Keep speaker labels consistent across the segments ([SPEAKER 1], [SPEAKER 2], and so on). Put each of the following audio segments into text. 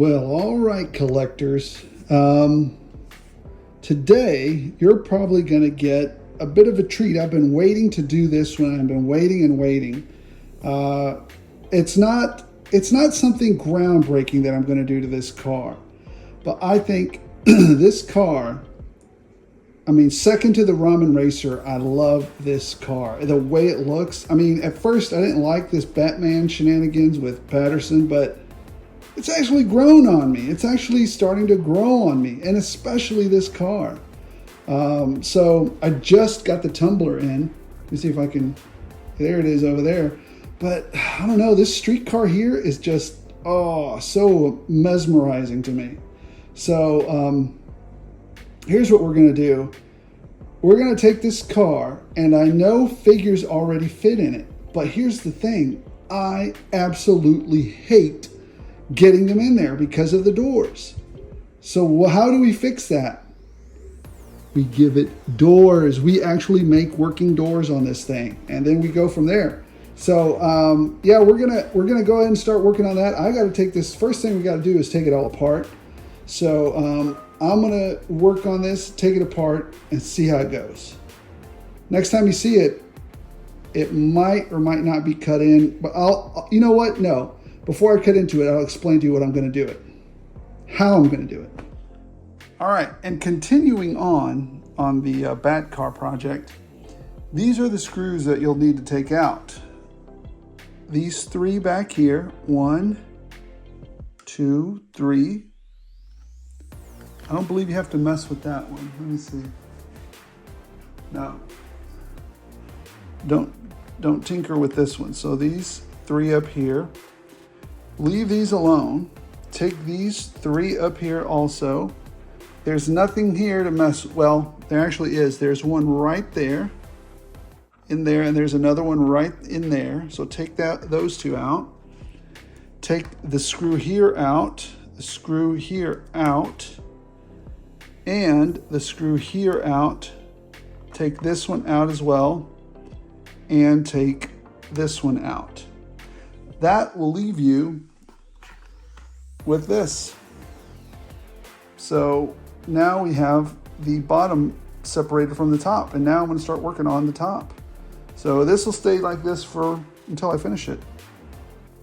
[SPEAKER 1] Well, all right, collectors. Today, you're probably going to get a bit of a treat. I've been waiting to do this one. I've been waiting and waiting. It's not something groundbreaking that I'm going to do to this car. But I think this car, second to the Ramen Racer, I love this car. The way it looks. At first, I didn't like this Batman shenanigans with Patterson, but it's actually grown on me. It's actually starting to grow on me, and especially this car. So I just got the tumbler in. Let me see if I can, there it is over there. But I don't know, this street car here is just, so mesmerizing to me. So here's what we're gonna do. We're gonna take this car, and I know figures already fit in it, but here's the thing. I absolutely hate getting them in there because of the doors. So how do we fix that? We give it doors. We actually make working doors on this thing, and then we go from there. So yeah, we're gonna go ahead and start working on that. I got to take this. First thing we got to do is take it all apart. So I'm gonna work on this, take it apart, and see how it goes. Next time you see it, it might or might not be cut in, but you know what? No. Before I cut into it, I'll explain to you what I'm going to do it. How I'm going to do it. All right, and continuing on the Bat car project, these are the screws that you'll need to take out. These three back here, 1, 2, 3. I don't believe you have to mess with that one. Let me see. No. Don't tinker with this one. So these 3 up here. Leave these alone. Take these 3 up here also. There's nothing here to mess, well, there actually is. There's one right there, in there, and there's another one right in there. So take those 2 out. Take the screw here out, the screw here out, and the screw here out. Take this one out as well, and take this one out. That will leave you with this. So now we have the bottom separated from the top, and now I'm going to start working on the top. So this will stay like this until I finish it.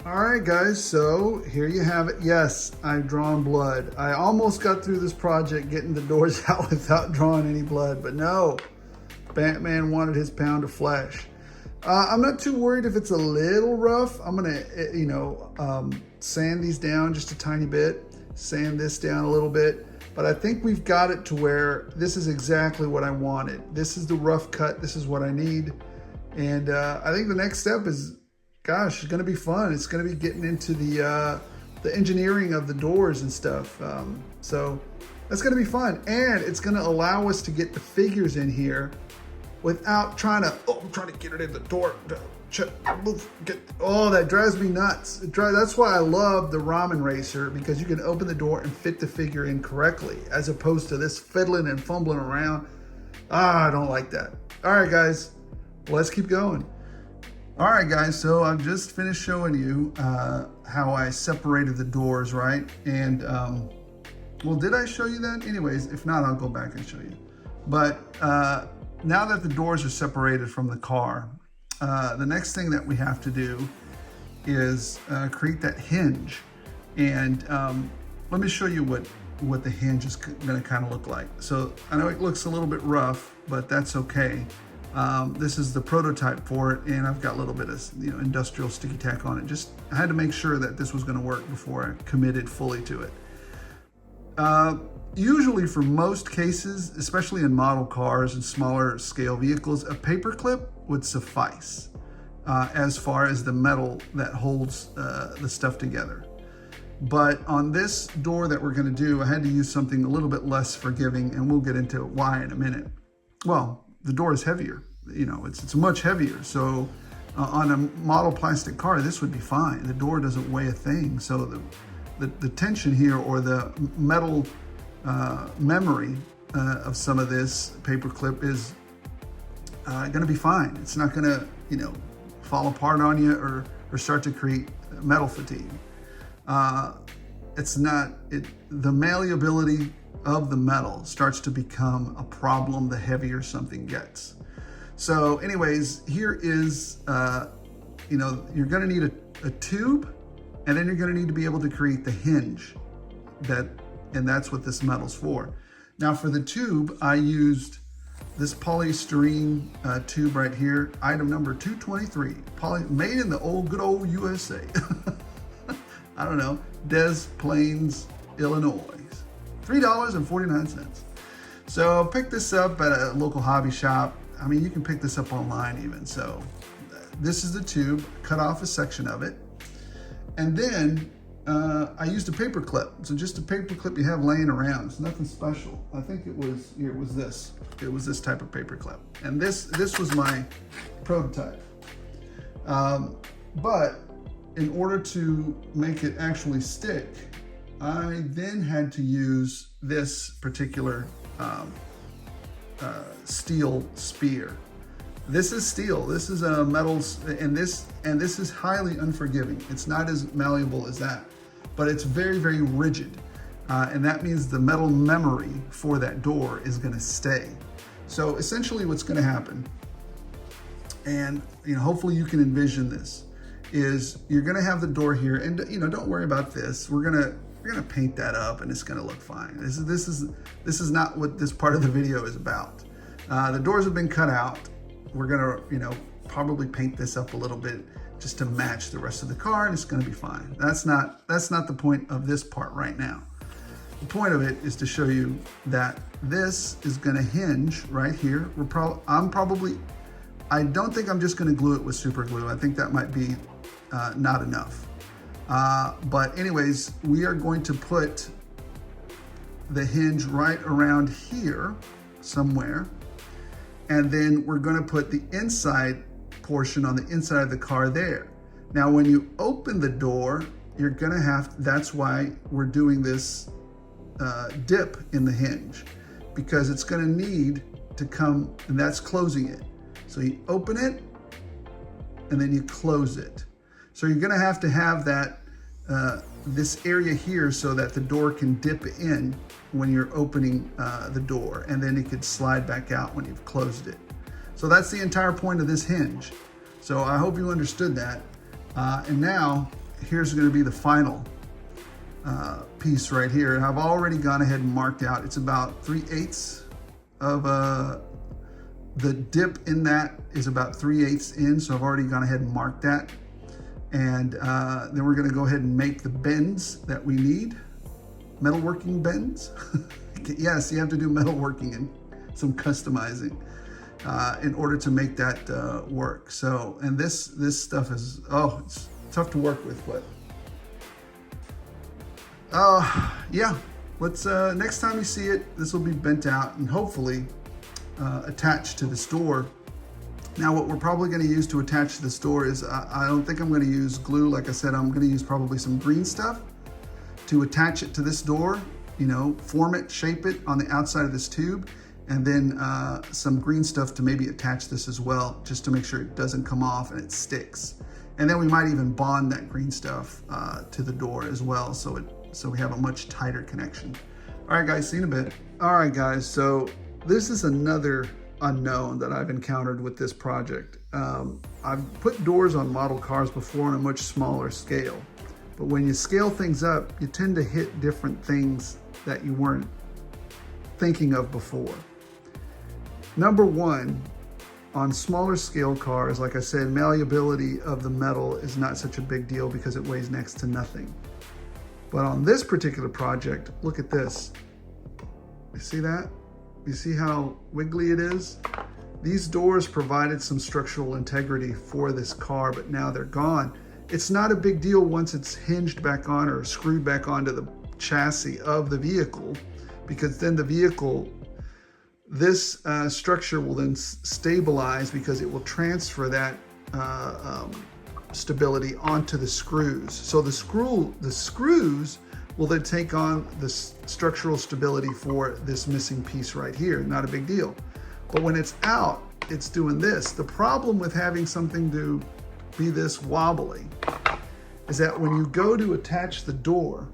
[SPEAKER 1] All right, guys, so here you have it. Yes, I've drawn blood. I almost got through this project getting the doors out without drawing any blood, but no, Batman wanted his pound of flesh. I'm not too worried if it's a little rough. I'm gonna, sand these down just a tiny bit, sand this down a little bit, but I think we've got it to where this is exactly what I wanted. This is the rough cut. This is what I need. And I think the next step is, gosh, it's gonna be fun. It's gonna be getting into the engineering of the doors and stuff. So that's gonna be fun. And it's gonna allow us to get the figures in here without trying to, I'm trying to get it in the door. That drives me nuts. That's why I love the Ramen Racer, because you can open the door and fit the figure in correctly, as opposed to this fiddling and fumbling around. I don't like that. All right, guys, let's keep going. All right, guys, so I've just finished showing you how I separated the doors, right? And, well, did I show you that? Anyways, if not, I'll go back and show you. But, now that the doors are separated from the car, the next thing that we have to do is create that hinge. And let me show you what the hinge is going to kind of look like. So I know it looks a little bit rough, but that's okay. This is the prototype for it, and I've got a little bit of industrial sticky tack on it. I had to make sure that this was going to work before I committed fully to it. Usually for most cases, especially in model cars and smaller scale vehicles, a paper clip would suffice as far as the metal that holds the stuff together. But on this door that we're going to do, I had to use something a little bit less forgiving, and we'll get into why in a minute. Well, the door is heavier. It's much heavier. So on a model plastic car, this would be fine. The door doesn't weigh a thing. So the tension here, or the metal memory of some of this paper clip, is going to be fine. It's not going to, fall apart on you or start to create metal fatigue. the malleability of the metal starts to become a problem the heavier something gets. So anyways, here is, you're gonna need a tube, and then you're gonna need to be able to create the hinge, and that's what this metal's for. Now for the tube, I used this polystyrene tube right here, item number 223, made in the good old USA. I don't know, Des Plaines, Illinois. $3.49. So pick this up at a local hobby shop. I mean, you can pick this up online even. So this is the tube, cut off a section of it. And then I used a paper clip. So just a paper clip you have laying around. It's nothing special. I think it was this. It was this type of paper clip. And this was my prototype. But in order to make it actually stick, I then had to use this particular steel spear. This is steel. This is a metals, and this is highly unforgiving. It's not as malleable as that, but it's very, very rigid, and that means the metal memory for that door is going to stay. So essentially, what's going to happen, and hopefully you can envision this, is you're going to have the door here, and don't worry about this. We're gonna paint that up, and it's gonna look fine. This is not what this part of the video is about. The doors have been cut out. We're gonna probably paint this up a little bit just to match the rest of the car, and it's gonna be fine. That's not the point of this part right now. The point of it is to show you that this is gonna hinge right here. I don't think I'm just gonna glue it with super glue. I think that might be not enough. But anyways, we are going to put the hinge right around here somewhere. And then we're going to put the inside portion on the inside of the car there. Now, when you open the door, you're going to that's why we're doing this dip in the hinge, because it's going to need to come, and that's closing it. So you open it and then you close it. So you're going to have that this area here so that the door can dip in when you're opening the door, and then it could slide back out when you've closed it. So that's the entire point of this hinge. So I hope you understood that. And now here's going to be the final piece right here. And I've already gone ahead and marked out. It's about 3/8 of the dip in that is about 3/8 in. So I've already gone ahead and marked that. And then we're going to go ahead and make the bends that we need. Metalworking bends. Yes, you have to do metalworking and some customizing in order to make that work. So, and this stuff is, it's tough to work with, but yeah, let's, next time you see it, this will be bent out and hopefully attached to this door. Now, what we're probably going to use to attach to this door is, I don't think I'm going to use glue. Like I said, I'm going to use probably some green stuff to attach it to this door, form it, shape it on the outside of this tube, and then some green stuff to maybe attach this as well, just to make sure it doesn't come off and it sticks. And then we might even bond that green stuff to the door as well, so we have a much tighter connection. All right, guys, see you in a bit. All right, guys, so this is another unknown that I've encountered with this project. I've put doors on model cars before on a much smaller scale, but when you scale things up, you tend to hit different things that you weren't thinking of before. Number one, on smaller scale cars, like I said, malleability of the metal is not such a big deal because it weighs next to nothing. But on this particular project, look at this. You see that? You see how wiggly it is? These doors provided some structural integrity for this car, but now they're gone. It's not a big deal once it's hinged back on or screwed back onto the chassis of the vehicle, because then the vehicle, this structure will then stabilize because it will transfer that stability onto the screws. So the screws will then take on the structural stability for this missing piece right here. Not a big deal. But when it's out, it's doing this. The problem with having something to be this wobbly is that when you go to attach the door,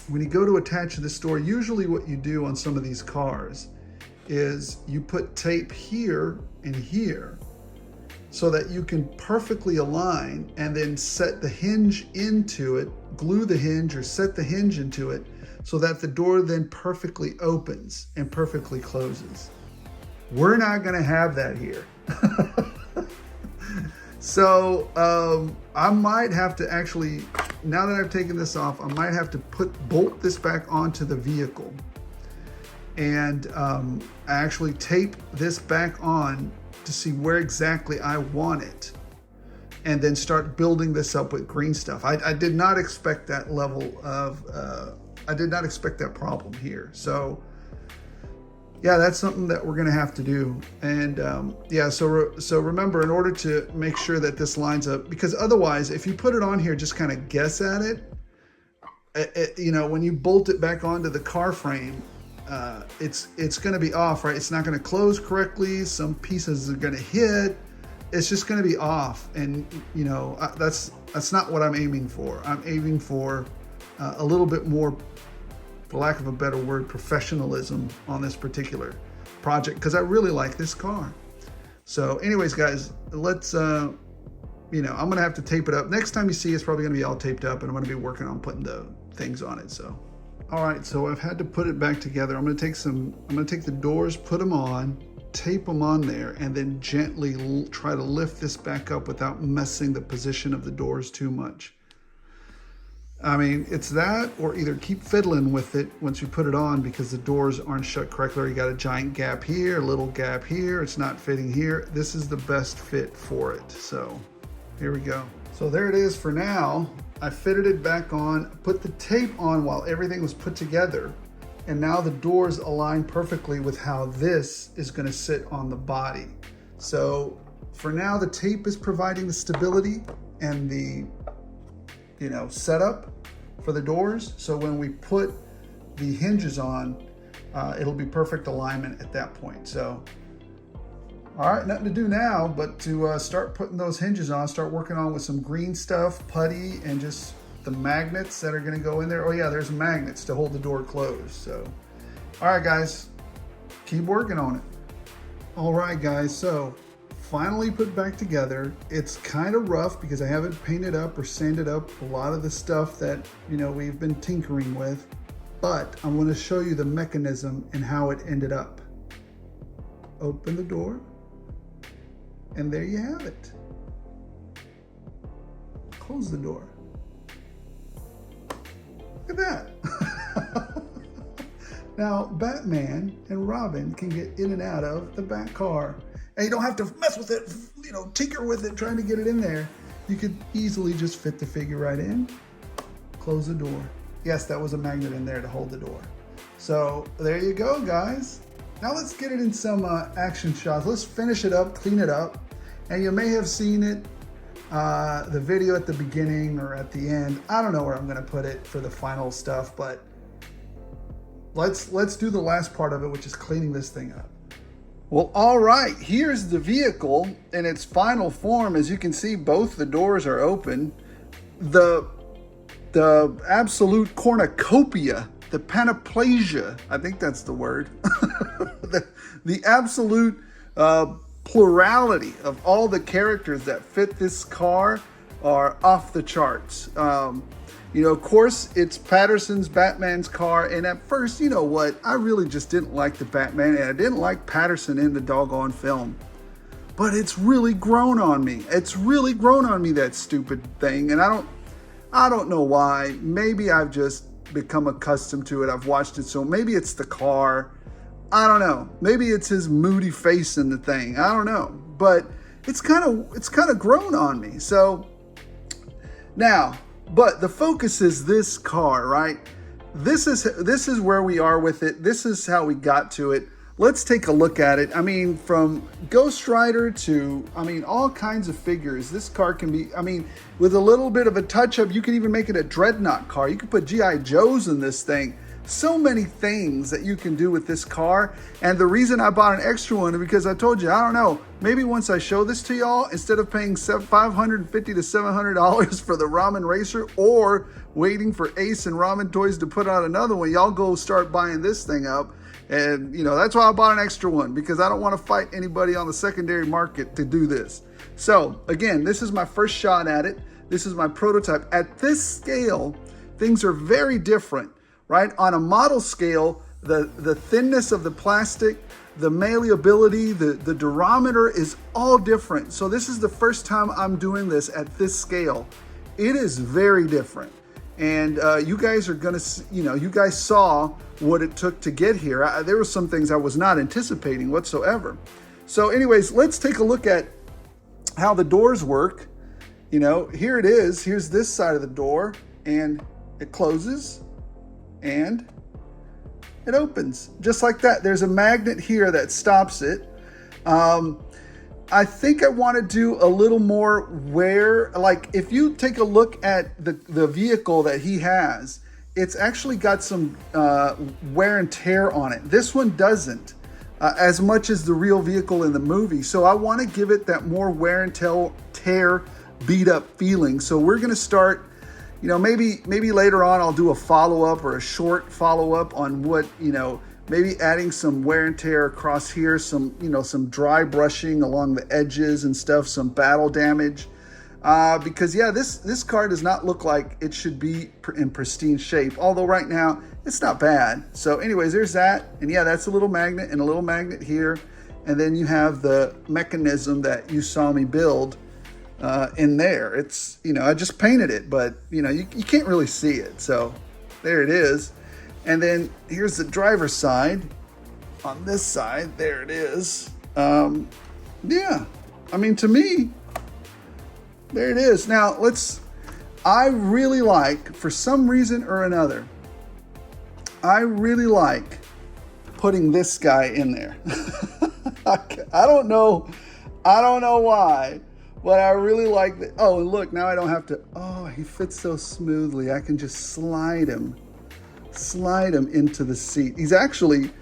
[SPEAKER 1] when you go to attach this door, usually what you do on some of these cars is you put tape here and here so that you can perfectly align and then set the hinge into it, glue the hinge or set the hinge into it so that the door then perfectly opens and perfectly closes. We're not gonna have that here. So I might have to actually, now that I've taken this off, I might have to bolt this back onto the vehicle and actually tape this back on to see where exactly I want it, and then start building this up with green stuff. I did not expect that level of, I did not expect that problem here. So yeah, that's something that we're gonna have to do. And yeah, so remember, in order to make sure that this lines up, because otherwise, if you put it on here, just kind of guess at it, you know, when you bolt it back onto the car frame, it's gonna be off, right? It's not gonna close correctly. Some pieces are gonna hit. It's just gonna be off. And you know, that's not what I'm aiming for. I'm aiming for a little bit more, for lack of a better word, professionalism on this particular project, because I really like this car. So anyways, guys, let's, you know, I'm gonna have to tape it up. Next time you see it's probably gonna be all taped up, and I'm gonna be working on putting the things on it. So, all right, so I've had to put it back together. I'm gonna take the doors, put them on, tape them on there, and then gently try to lift this back up without messing the position of the doors too much. I mean, it's that, or either keep fiddling with it once you put it on because the doors aren't shut correctly, or you got a giant gap here, a little gap here, it's not fitting here. This is the best fit for it. So here we go. So there it is for now. I fitted it back on, put the tape on while everything was put together, and now the doors align perfectly with how this is gonna sit on the body. So for now, the tape is providing the stability and the, you know, setup for the doors. So when we put the hinges on, it'll be perfect alignment at that point. So, all right, nothing to do now but to start putting those hinges on, start working on with some green stuff, putty, and just the magnets that are gonna go in there. Oh yeah, there's magnets to hold the door closed. So, all right, guys, keep working on it. All right, guys, so finally put back together. It's kind of rough because I haven't painted up or sanded up a lot of the stuff that, you know, we've been tinkering with, but I'm going to show you the mechanism and how it ended up. Open the door, and there you have it. Close the door. Look at that. Now, Batman and Robin can get in and out of the Bat car. And you don't have to mess with it, you know, tinker with it, trying to get it in there. You could easily just fit the figure right in, close the door. Yes, that was a magnet in there to hold the door. So there you go, guys. Now let's get it in some action shots. Let's finish it up, clean it up. And you may have seen it, the video at the beginning or at the end. I don't know where I'm gonna put it for the final stuff, but let's do the last part of it, which is cleaning this thing up. Well, all right, here's the vehicle in its final form. As you can see, both the doors are open. The absolute cornucopia, the panoplegia, I think that's the word, the absolute plurality of all the characters that fit this car are off the charts. You know, of course, it's Patterson's Batman's car. And at first, you know what? I really just didn't like the Batman, and I didn't like Patterson in the doggone film. But it's really grown on me. It's really grown on me, that stupid thing. And I don't know why. Maybe I've just become accustomed to it. I've watched it, so maybe it's the car. I don't know. Maybe it's his moody face in the thing. I don't know. But it's kind of grown on me. So now, but the focus is this car, right? This is where we are with it. This is how we got to it. Let's take a look at it. I mean, from Ghost Rider to, I mean, all kinds of figures. This car can be, I mean, with a little bit of a touch-up, you can even make it a Dreadnought car. You could put G.I. Joes in this thing. so many things that you can do with this car. And the reason I bought an extra one is because I told you, I don't know, maybe once I show this to y'all, instead of paying $550 to $700 for the Ramen Racer or waiting for Ace and Ramen Toys to put out another one, y'all go start buying this thing up. And that's why I bought an extra one, because I don't want to fight anybody on the secondary market to do this. So again, this is my first shot at it. This is my prototype. At this scale, things are very different. Right? On a model scale, the thinness of the plastic, the malleability, the durometer is all different. So this is the first time I'm doing this at this scale. It is very different. And you guys are gonna, you guys saw what it took to get here. There were some things I was not anticipating whatsoever. So anyways, let's take a look at how the doors work. Here it is. Here's this side of the door, and it closes. And it opens just like that. There's a magnet here that stops it. I think I want to do a little more wear. Like if you take a look at the vehicle that he has, it's actually got some wear and tear on it. This one doesn't as much as the real vehicle in the movie. So I want to give it that more wear and tear, beat up feeling. So we're going to start. Maybe later on I'll do a follow-up or a short follow-up on what, maybe adding some wear and tear across here, some dry brushing along the edges and stuff, some battle damage. Because this car does not look like it should be in pristine shape. Although right now it's not bad. So anyways, there's that. And yeah, that's a little magnet and a little magnet here. And then you have the mechanism that you saw me build in there. It's, I just painted it, but you can't really see it. So there it is. And then here's the driver's side. On this side, there it is. Yeah, I mean, to me, there it is. Now I really like, for some reason or another, I really like putting this guy in there. I don't know why. But I really like that. Oh, and look, now I don't have to. Oh, he fits so smoothly. I can just slide him into the seat. He's actually,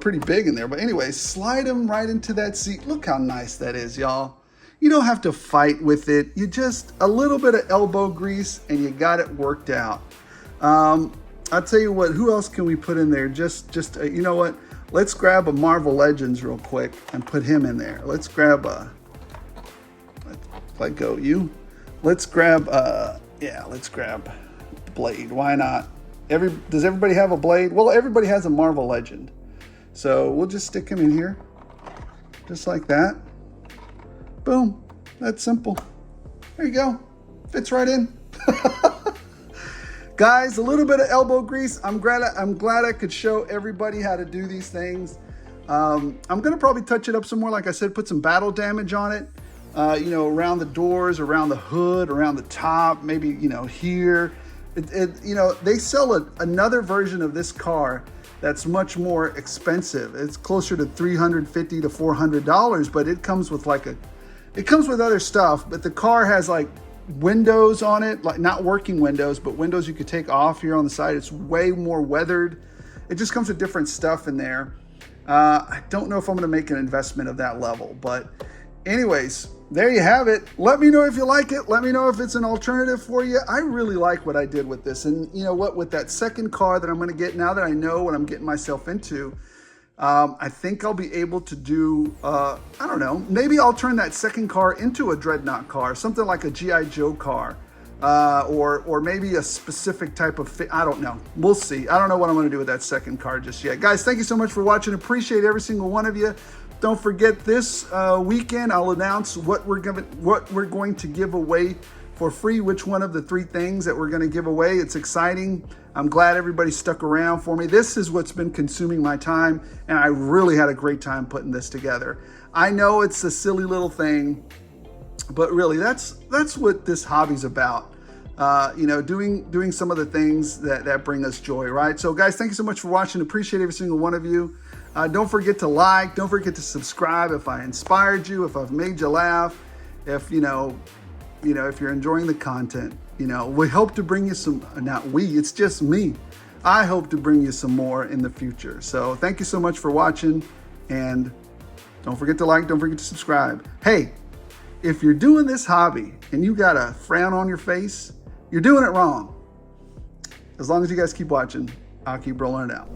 [SPEAKER 1] pretty big in there. But anyway, slide him right into that seat. Look how nice that is, y'all. You don't have to fight with it. You just a little bit of elbow grease and you got it worked out. I'll tell you what, who else can we put in there? You know what? Let's grab a Marvel Legends real quick and put him in there. Let's grab let go you. Let's grab Blade. Why not? Does everybody have a Blade? Well, everybody has a Marvel Legend. So we'll just stick him in here. Just like that. Boom. That's simple. There you go. Fits right in. Guys, a little bit of elbow grease. I'm glad I could show everybody how to do these things. I'm gonna probably touch it up some more. Like I said, put some battle damage on it. Around the doors, around the hood, around the top, maybe, here. They sell another version of this car that's much more expensive. It's closer to $350 to $400, but it comes with it comes with other stuff, but the car has like windows on it, like not working windows, but windows you could take off here on the side. It's way more weathered. It just comes with different stuff in there. I don't know if I'm going to make an investment of that level, but anyways, there you have it. Let me know if you like it. Let me know if it's an alternative for you. I really like what I did with this. And you know what? With that second car that I'm going to get, now that I know what I'm getting myself into, I think I'll be able to do, I don't know, maybe I'll turn that second car into a Dreadnought car, something like a G.I. Joe car, or maybe a specific type of fit. I don't know. We'll see. I don't know what I'm going to do with that second car just yet. Guys, thank you so much for watching. Appreciate every single one of you. Don't forget, this weekend I'll announce what we're going to give away for free, which one of the 3 things that we're going to give away. It's exciting. I'm glad everybody stuck around for me. This is what's been consuming my time, and I really had a great time putting this together. I know it's a silly little thing, but really that's what this hobby's about. Doing some of the things that bring us joy, right? So guys, thank you so much for watching. Appreciate every single one of you. Don't forget to like, don't forget to subscribe if I inspired you, if I've made you laugh, if if you're enjoying the content. We hope to bring you some, not we, it's just me. I hope to bring you some more in the future. So thank you so much for watching, and don't forget to like, don't forget to subscribe. Hey, if you're doing this hobby and you got a frown on your face, you're doing it wrong. As long as you guys keep watching, I'll keep rolling it out.